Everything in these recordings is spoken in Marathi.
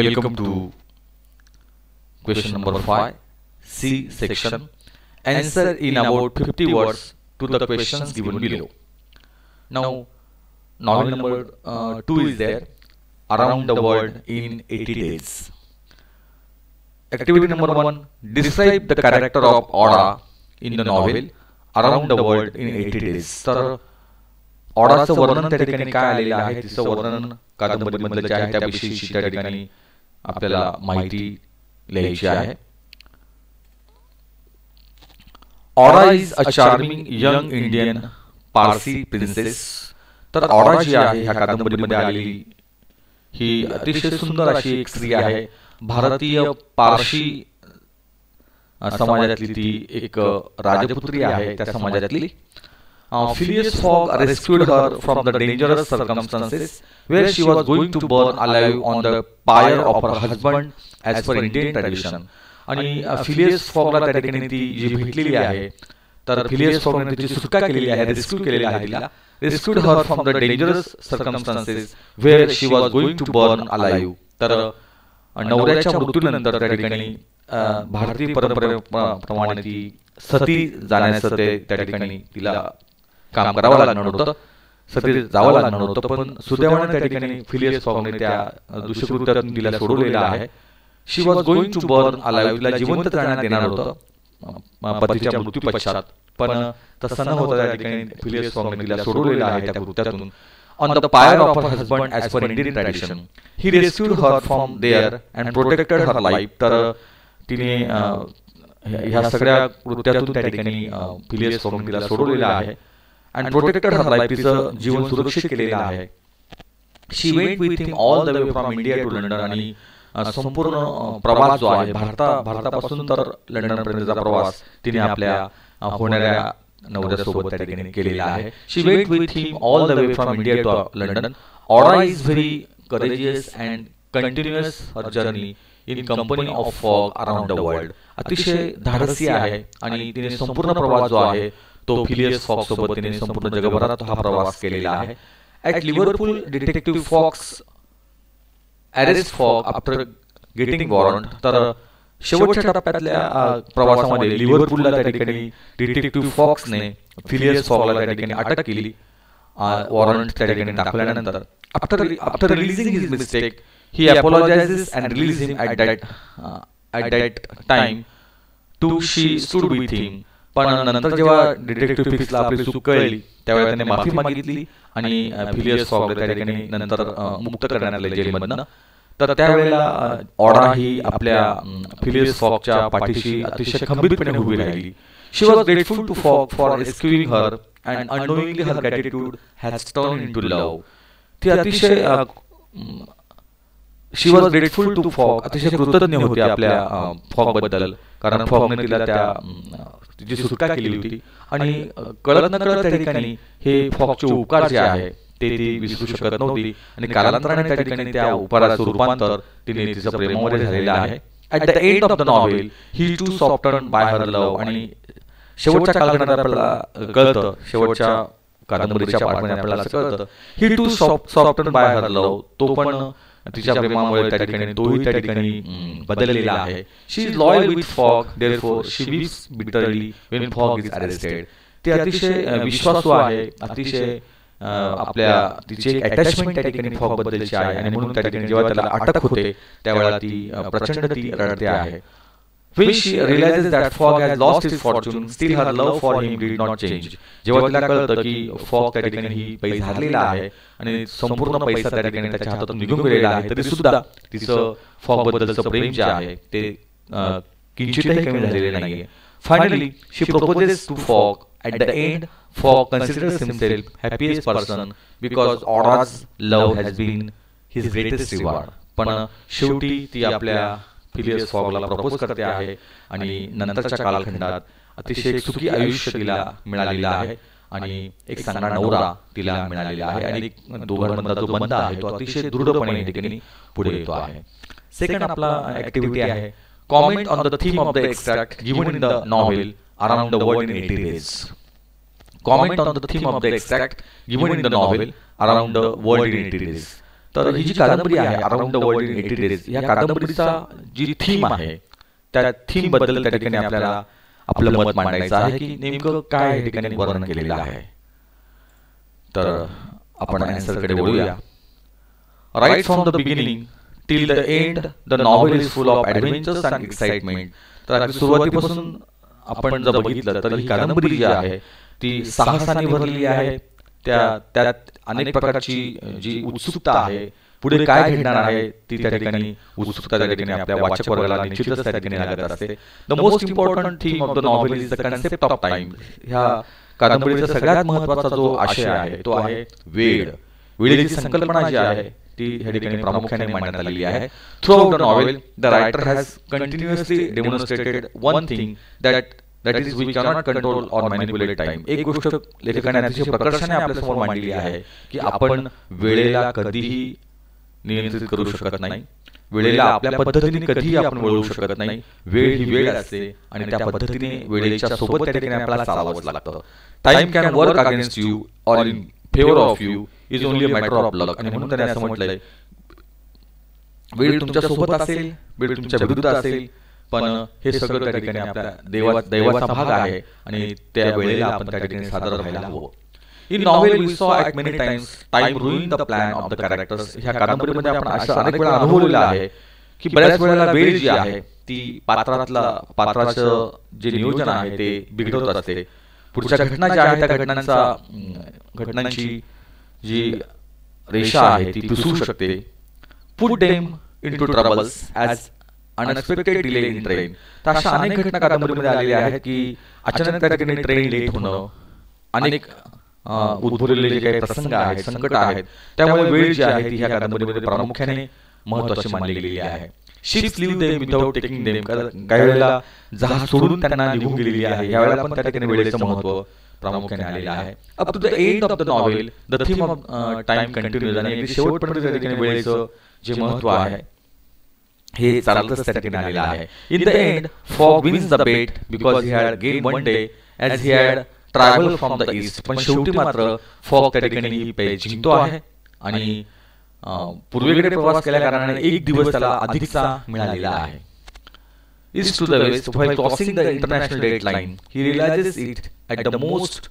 Welcome to question number 5, C section. Answer in about 50 words to the questions given below. Now, novel number 2 is there, around the world in 80 days. Activity number 1, describe the character of Oda in the novel around the world in 80 days. तर ऑडाचं वर्णन त्या ठिकाणी काय आलेलं आहे, तिचं वर्णन कादंबरीमधलं जे आहे त्याविषयी त्या ठिकाणी आपल्याला माहिती लिहायची आहे. Aouda is a charming young Indian Parsi princess. तर ऑडा जी आहे ह्या कादंबरीमध्ये आलेली ही अतिशय सुंदर अशी एक स्त्री आहे. भारतीय पारशी समाजातली ती एक राजपुत्री आहे त्या समाजातली. Phileas Fogg rescued her from the dangerous circumstances where she was going to burn alive on the pyre of her husband as per Indian tradition. आणि फिलियस फॉगला त्या ठिकाणी ती जी भेटलेली आहे, तर फिलियस फॉगने तिची सुटका केलेली आहे, रेस्क्यू केलेली आहे तिला. Rescued her from the dangerous circumstances where she was going to burn alive. तर नवऱ्याच्या मृत्यूनंतर त्या ठिकाणी भारतीय परंपरेप्रमाणे ती सती जाण्याचं ते त्या ठिकाणी तिला काम करावं लागणार होतं, सती जावं लागणार होतं. पण सुदैवाने त्या ठिकाणी फिलियस फॉगने त्या दुष्कृत्यातून तिला सोडवलेलं आहे. She was going to burn alive, तिला जिवंत राहण्यात येणार होतं पतीच्या मृत्यू पश्चात, पण तसं न होता त्या ठिकाणी फिलियस फॉगने तिला सोडवलेलं आहे त्या कृत्यातून. On the pyre of her husband as per Indian tradition he rescued her from there and protected her life. तर तिने ह्या सगळ्या कृत्यातून त्या ठिकाणी फिलियस फॉगने तिला सोडवलेलं आहे अँड प्रोटेक्टेड हर लाईफ, तिचं जीवन सुरक्षित केलेलं आहे. She went with him all the way from India to London. आणि संपूर्ण प्रवास जो आहे भारतापासून तर लंडनपर्यंतचा प्रवास तिने आपल्या होणाऱ्या नवऱ्यासोबत त्या ठिकाणी केलेला आहे. She went with him all the way from India to London. Aouda is very courageous and continuous her journey in company of Fogg around the world. अतिशय धाडसी आहे आणि तिने संपूर्ण प्रवास जो आहे तो फिलियस फॉग सोबत तिने संपूर्ण जगभरात हा प्रवास केलेला आहे. At Liverpool detective Fox arrest Fogg after getting warrant. तर शेवटच्या टप्प्यातल्या प्रवासामध्ये लिव्हरपूलला त्या ठिकाणी डिटेक्टिव्ह फॉक्सने फिलियस फॉगला त्या ठिकाणी अटक केली वॉरंट त्या ठिकाणी दाखवल्यानंतर. After releasing his mistake he apologizes and releases him at that time to she stood with him. पण नंतर जेव्हा डिटेक्टिव्ह फिक्सला आपली चूक कळली त्यावेळेला त्याने माफी मागितली आणि फिलियस फॉगला त्या ठिकाणी नंतर मुक्त करण्यात आले जेलमधनं. तर त्यावेळेला ऑडा ही आपल्या फिलियस फॉगच्या पाठीशी अतिशय खंबीरपणे उभी राहिली. She was grateful to Fogg for rescuing her and unknowingly her gratitude has turn into love. ती अतिशय she was grateful to Fogg, अतिशय कृतज्ञ होती आपल्या फॉग बद्दल, कारण फॉगने तिला तिची सुटका केली होती. आणि कळत न कळत त्या ठिकाणी हे फॉगचे उपकार जे आहे ते ती विसरू शकत नव्हती. आणि कालांतराने त्या ठिकाणी त्या उपकाराचं रूपांतर तिने तिचं प्रेमामध्ये झालेलं आहे. At the end of the novel he too soften by her love. आणि शेवटच्या कालखंडात आपल्याला कळतं, शेवटच्या कादंबरीच्या पाठामध्ये आपल्याला असं कळतं he too soften by her love. तो पण तिच्या प्रेमामुळे त्या ठिकाणी तोही त्या ठिकाणी बदललेला आहे. She is loyal with Fogg therefore she weeps bitterly when Fogg is arrested. ती अतिशय विश्वासू आहे, अतिशय आपल्या तिची एक अटॅचमेंट त्या ठिकाणी फॉग बद्दलची आहे. आणि म्हणून त्या ठिकाणी जेव्हा त्याला अटक होते त्यावेळेला ती प्रचंड ती रडते आहे. When she realizes that Fogg has lost his fortune, still her love for him did not change. जेव्हा तिला कळतं की फॉग त्या ठिकाणी ही पैसा हरलेला आहे आणि संपूर्ण पैसा त्या ठिकाणी त्याच्या हातातून निघून गेलेला आहे, तरी सुद्धा तिचं फॉग बद्दलचं प्रेम जे आहे ते किंचितही कमी झालेले नाहीये. Finally she proposes to Fogg. At the end Fogg considers himself happiest person because Aouda's love has been his greatest reward. पण शेवटी ती आपल्या फिलियस फॉगला प्रपोज करते आहे आणि नंतरच्या कालखंडात अतिशय सुखी आयुष्य तिला मिळालेलं आहे आणि एक चांगला नवरा तिला मिळालेला आहे आणि दोघांमधला जो बंध आहे तो अतिशय दृढपणे ठिकाणी पुढे येतो आहे. सेकंड आपला ऍक्टिव्हिटी आहे comment on the theme of the extract given in the novel around the world in 80 days. Comment on the theme of the extract given in the novel around the world in 80 days. तर ही जी कादंबरी आहे around the world in 80 days, या कादंबरीचा जी थीम आहे त्या थीम बद्दल त्या ठिकाणी आपल्याला आपलं मत मांडायचं आहे की नेमकं काय या ठिकाणी वर्णन केलेलं आहे. तर आपण आन्सरकडे वळूया. Right from the beginning till the end the novel is full of adventures and excitement. तर अगदी सुरुवातीपासून आपण जर बघितलं तर ही कादंबरी जी आहे ती साहसाने भरलेली आहे. त्यात अनेक प्रकारची जी उत्सुकता आहे, पुढे काय घडणार आहे ती त्या ठिकाणी उत्सुकता त्या ठिकाणी आपल्या वाचक वर्गाला निश्चितच त्या ठिकाणी लागत असते. The most important theme of the novel is the concept of time. ह्या कादंबरीचा सगळ्यात महत्त्वाचा जो आशय आहे तो आहे वेळ. वेळेची संकल्पना जी आहे ती ह्या ठिकाणी प्रामुख्याने मांडण्यात आलेली आहे. Throughout the novel the writer has continuously demonstrated one thing that is we cannot control or manipulate time. एक गोष्ट लेखकाने अतिशय प्रकर्षाने आपल्या समोर मांडली आहे की आपण वेळेला कधीही नियंत्रित करू शकत नाही. वेळेला आपल्या पद्धतीने कधीही आपण वळवू शकत नाही. वेळ ही वेळ असते आणि त्या पद्धतीने वेळेच्या सोबत त्या ठिकाणी आपल्याला चालावंच लागतं. Time can work against you or in favour of you is only a matter of luck. आणि म्हणून त्याने असं म्हटलंय वेळ तुमच्या सोबत असेल, वेळ तुमच्या विरुद्ध असेल, पण हे सगळं त्या ठिकाणी आपल्या दैवाचा भाग आहे आणि त्या वेळेला आपण त्या ठिकाणी सादर राहायला हवं. इन नॉव्हेल वी सॉ at many times time ruin the plan of the characters. ह्या कादंबरीमध्ये आपण असं अनेक वेळा अनुभवलेलं आहे की बऱ्याच वेळेला वेळ जी आहे ती पात्राचं जे नियोजन आहे ते बिघडवत असते. पुढच्या घटना ज्या आहेत त्या घटनांची जी रेषा आहे ती पिसू शकते. Put them into troubles as unexpected delay in train. तर अशा अनेक घटना कादंबरीमध्ये आलेल्या आहेत की अचानक त्या ठिकाणी ट्रेन लेट होणं, अनेक उद्भवलेले जे काही प्रसंग आहेत, संकट आहेत, त्यामुळे वेळ जी आहे ती ह्या कादंबरीमध्ये प्रामुख्याने महत्त्वाची मानली गेलेली आहे. Ships leave them without taking them. काही वेळेला जहाज सोडून त्यांना निघून गेलेली आहे. यावेळेला पण त्या ठिकाणी वेळेचं महत्त्व प्रामुख्याने आलेलं आहे. Up to the end of the novel the theme of time continues. आणि शेवटपर्यंत त्या ठिकाणी वेळेचं जे महत्त्व आहे हे चालतच त्या ठिकाणी आलेलं आहे. In the end Fogg wins the bet because he had gain one day as he had travel from the east. पण शेवटी मात्र फॉग त्या ठिकाणी ही पेच जिंकतो आहे आणि पूर्वेकडे प्रवास केल्या कारणाने एक दिवस त्याला अधिकचा मिळालेला आहे. East to the west while crossing the international date line he realises it at the most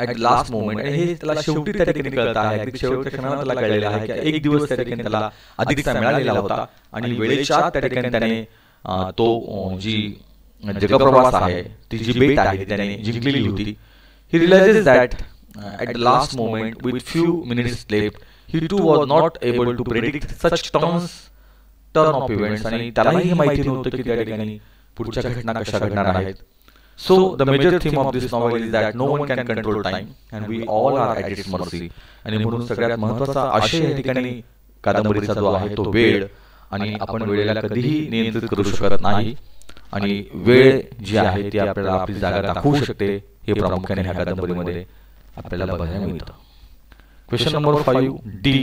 at last moment. आणि हे त्याला शेवटी त्या ठिकाणी कळत आहे, अगदी शेवटच्या क्षणाला त्याला कळलेलं आहे की एक दिवस त्या ठिकाणी त्याला अधिकचा मिळालेला होता आणि वेळेच्या त्या ठिकाणी त्याने तो जी जगप्रवास आहे ती जी बेट आहे त्याने जिंकलेली होती. He realises that at the last moment with few minutes left he too was not able to predict such turn of events. आणि त्यालाही माहिती नव्हतं की त्या ठिकाणी पुढच्या घटना कशा घडणार आहेत. So the major theme of this novel is that no one can control time and we all are at its mercy. आणि म्हणून सगळ्यात महत्त्वाचा आशय या ठिकाणी कादंबरीचा जो आहे तो वेळ. आणि आपण वेळेला कधीही नियंत्रित करू शकत नाही आणि वेळ जी आहे ती आपल्याला आपली जागा दाखवू शकते. हे प्रामुख्याने ह्या कादंबरीमध्ये आपल्याला बघायला मिळतं. Question number 5 D.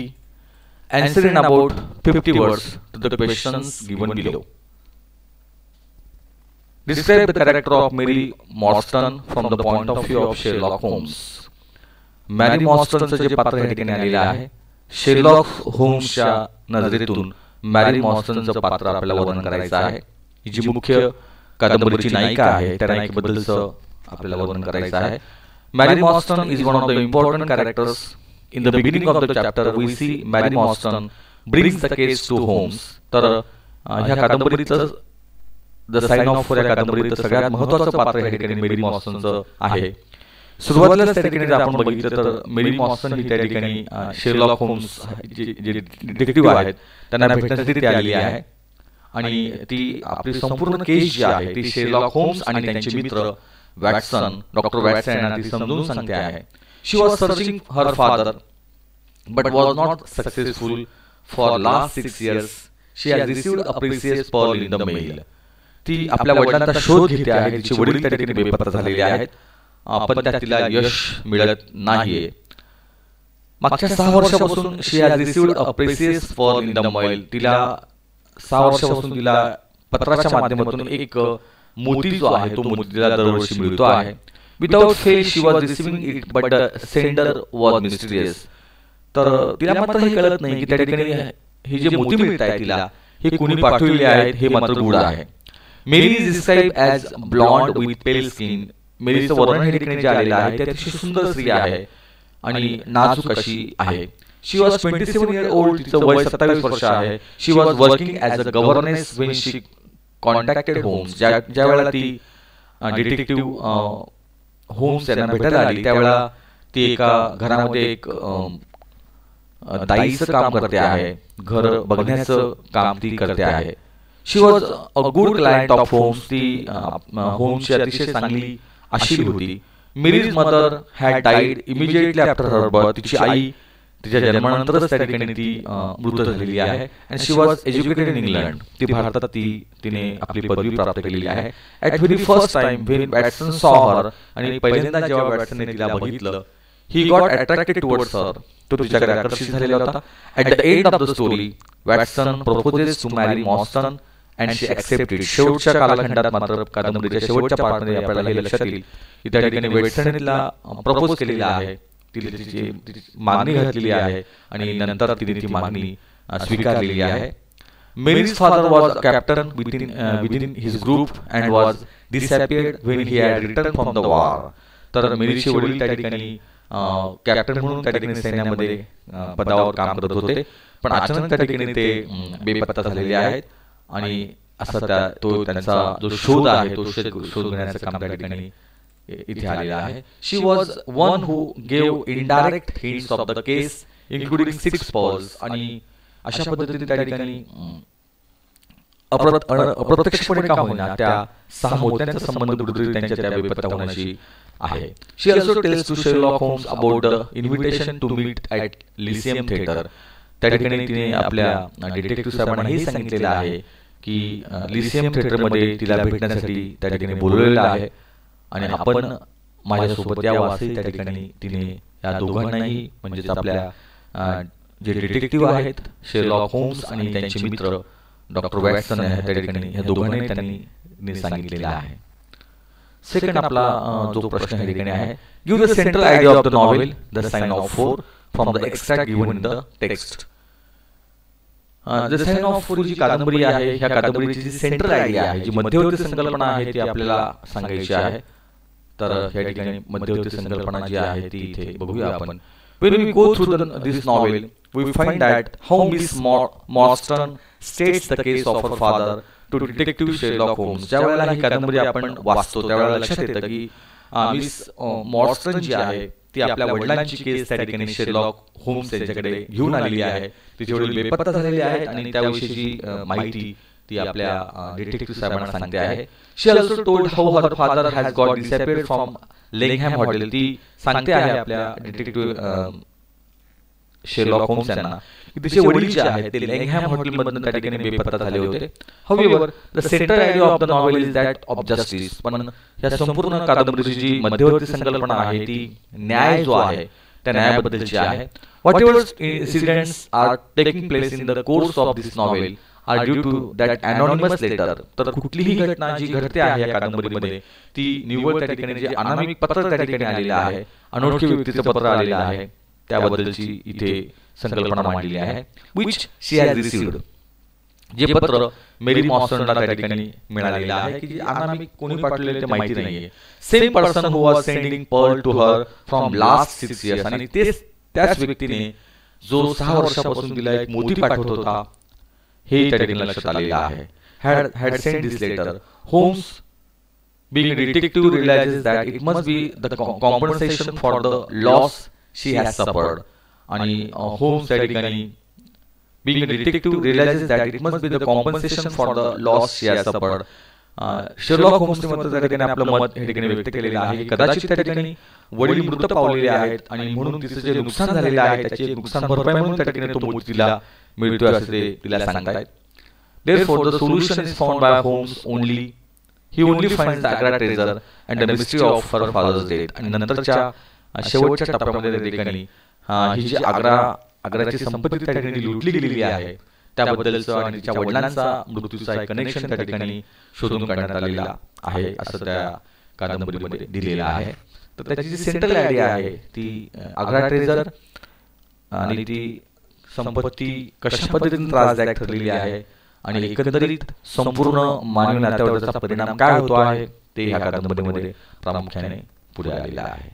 Answer in about 50 words to the questions given below. Describe the character of Mary Morstan from the point of view of Sherlock Holmes. मॅरी मॉर्स्टनचं जे पात्र या ठिकाणी आलेलं आहे शेरलॉक होम्सच्या नजरेतून मॅरी मॉर्स्टनचं पात्र आपल्याला वर्णन करायचं आहे. ही जी मुख्य कादंबरीची नायिका आहे त्या नायिकेबद्दलचं आपल्याला वर्णन करायचं आहे. Mary Morstan is one of the important characters. In the beginning of the chapter we see Mary Morstan brings the case to Holmes. तर ह्या कादंबरीचं द साइन ऑफ या कादंबरीत सगळ्यात महत्त्वाचं पात्र या ठिकाणी मेरी मॉर्स्टनचं आहे. सुरुवातीलाच त्या ठिकाणी जर आपण बघितलं तर मेरी मॉर्स्टन ही त्या ठिकाणी शेरलॉक होम्स जे डिटेक्टिव्ह आहेत त्यांना भेटण्यासाठी ती आलेली आहे आणि ती आपली संपूर्ण केस जी आहे ती शेरलॉक होम्स आणि त्यांचे मित्र वॅटसन डॉक्टर वॅटसन यांना ती समजून सांगते आहे. She was searching her father but was not successful for last 6 years. She has received a precious pearl in the mail. ती आपल्या वडिलांचा शोध घेते आहे. तिचे वडील त्या ठिकाणी बेपत्ता झालेले आहेत पण त्यात तिला यश मिळत नाहीये. मागच्या 6 वर्षापासून she has received a precious pearl in the mail. तिला 6 वर्षापासून तिला पत्राच्या माध्यमातून एक मोती जो आहे तो मोती तिला दरवर्षी मिळतो आहे. Without fail she was receiving it but the sender was mysterious. तर तिला मात्र हे कळत नाही की त्या ठिकाणी ही जे मोती मिळत आहे तिला हे कुणी पाठवलेले आहेत हे मात्र गूढ आहे. Mary is describe as blonde with pale skin. मेरीचं वर्णन हे ठिकाणी जे आलेलं आहे ती अतिशय सुंदर स्त्री आहे आणि नाजूक अशी आहे. She was 27 years old. तिचं वय 27 वर्ष आहे. She was working as a governess when she contacted Holmes. ज्या वेळेला ती डिटेक्टिव्ह होम्स यांना भेटायला आली त्यावेळेला ती एका घरामध्ये एक दाईचं काम करते आहे, घर बघण्याचं काम ती करते आहे. She was a good client of Holmes. ती होम्सची अतिशय चांगली आशील होती. Mary's mother had died immediately after her birth. तिची आई तिच्या जन्मानंतरच त्या ठिकाणी ती मृत झालेली आहे. And she was educated in England. ती भारतात तिने आपली पदवी प्राप्त केलेली आहे. At very first time when Watson saw her. आणि पहिल्यांदा जेव्हा वॅटसनने तिला बघितलं, he got attracted towards her. तो तिच्याकडे आकर्षित झालेला होता. At the end of the story Watson proposes to Mary Morstan and she accepted. शेवटच्या कालखंडात मात्र कादंबरीच्या शेवटच्या पार्टमध्ये आपल्याला हे लक्षात येईल की त्या ठिकाणी वॅटसनने तिला प्रपोज केलेला आहे, तिची मागणी घातलेली आहे आणि नंतर तिने ती मागणी स्वीकारलेली आहे. Mary's father was captain within his group and was disappeared when he had return from the war. तर मेरीचे वडील त्या ठिकाणी कॅप्टन म्हणून त्या ठिकाणी सैन्यामध्ये पदावर काम करत होते, पण अचानक त्या ठिकाणी ते बेपत्ता झालेले आहेत आणि असं त्यांचा जो शोध आहे तो शोध घेण्याचं काम त्या ठिकाणी इथे आलेला आहे. She was one who gave indirect hints of the case including 6 pearls. आणि अशा पद्धतीने त्या ठिकाणी अप्रत्यक्षपणे का होईना त्या 6 मोत्यांचा संबंध कुठेतरी त्यांच्या त्या बेपत्ता होण्याशी आहे. She also tells to Sherlock Holmes about the invitation to meet at Lyceum theatre. त्या ठिकाणी तिने आपल्या डिटेक्टिव्ह साहेबांना हे सांगितलेलं आहे की लिसियम थिएटरमध्ये तिला भेटण्यासाठी त्या ठिकाणी बोलवलेलं आहे आणि आपण माझ्यासोबत यावं असे त्या ठिकाणी तिने या दोघांनाही म्हणजेच आपल्या जे डिटेक्टिव्ह आहेत शेरलॉक होम्स आणि त्यांचे मित्र डॉक्टर वॅटसन त्या ठिकाणी या दोघांनाही त्यांनी सांगितलेलं आहे. सेकंड आपला जो प्रश्न या ठिकाणी आहे, give the central idea of the novel the Sign of 4 from the extract given in the text. The Sign of 4 जी कादंबरी आहे ह्या कादंबरीची जी सेंट्रल आयडिया आहे, जी मध्यवर्ती संकल्पना आहे ती आपल्याला सांगायची आहे. तर या ठिकाणी मध्यवर्ती संकल्पना जी आहे ती इथे बघूया आपण. When we go through this novel, we find that how Miss Marston states the case of her father to Detective Sherlock Holmes. ज्या वेळेला ही कादंबरी आपण वाचतो त्यावेळेला लक्षात येतं की मिस मॉर्स्टन जी आहे ती आपल्या वडिलांची केस त्या ठिकाणी शेरलॉक होम्स यांच्याकडे घेऊन आलेली आहे. तिचे वडील बेपत्ता झालेले आहेत आणि त्याविषयीची माहिती ती आपल्या डिटेक्टिव्ह साहेबांना सांगते आहे. She also told how her father has got disappeared from Langham hotel. ती सांगते आहे आपल्या डिटेक्टिव्ह शेरलॉक होम्स यांना की तिचे वडील जे आहेत ते लेंगहॅम हॉटेलमधून त्या ठिकाणी बेपत्ता झाले होते. However the central idea of the novel is that of justice. पण या संपूर्ण कादंबरीची जी मध्यवर्ती संकल्पना आहे ती न्याय जो आहे त्या न्यायाबद्दलची आहे. Whatever incidents are taking place in the course of this novel are due to that anonymous letter. तर कुठलीही घटना जी घडते आहे या कादंबरीमध्ये ती निव्वळ त्या ठिकाणी जे अनामिक पत्र त्या ठिकाणी आलेलं आहे, अनोळखी व्यक्तीचं पत्र आलेलं आहे त्याबद्दलची इथे संकल्पना मांडलेली आहे. Which she has received. जे पत्र मेरी मॉर्स्टनला त्या ठिकाणी मिळालेलं आहे की जे अनामिक कोणी पाठवलेलं ते माहिती नाहीये. Same person who was sending pearl to her from last 6 years. आणि त्याच व्यक्तीने जो 6 वर्षापासून तिला एक मोती पाठवत होता हे त्या ठिकाणी लक्षात आलेलं आहे. had sent this letter. Holmes, being a detective, realizes that it must be the compensation for the loss she has suffered. आणि होम्स त्या ठिकाणी being a detective realizes that it must be the compensation for the loss she has suffered. Sherlock होम्सने मात्र त्या ठिकाणी आपलं मत या ठिकाणी व्यक्त केलेलं आहे की कदाचित त्या ठिकाणी वडील मृत पावलेले आहेत आणि म्हणून तिचं जे नुकसान झालेलं आहे त्याचे नुकसान भरपाई म्हणून त्या ठिकाणी तो मोती तिला मिळतोय असं ते तिला सांगतायत. Therefore, the solution is found by Holmes only. He only finds the Agra treasure and the mystery of her father's death. आणि नंतरच्या शेवटच्या टप्प्यामध्ये त्या ठिकाणी ही जी आग्राची संपत्ती त्या ठिकाणी लुटली गेलेली आहे त्याबद्दलचं आणि तिच्या वडिलांचा मृत्यूचा एक कनेक्शन त्या ठिकाणी शोधून काढण्यात आलेला आहे असं त्या कादंबरीमध्ये दिलेलं आहे. तर त्याची जी सेंट्रल आयडिया आहे ती आग्रा ट्रेजर आणि ती संपत्ती कशा पद्धतीने त्रासदायक ठरलेली आहे आणि एकंदरीत संपूर्ण मानवी नात्यावर त्याचा परिणाम काय होतो आहे ते ह्या कादंबरीमध्ये प्रामुख्याने पुढे आलेलं आहे.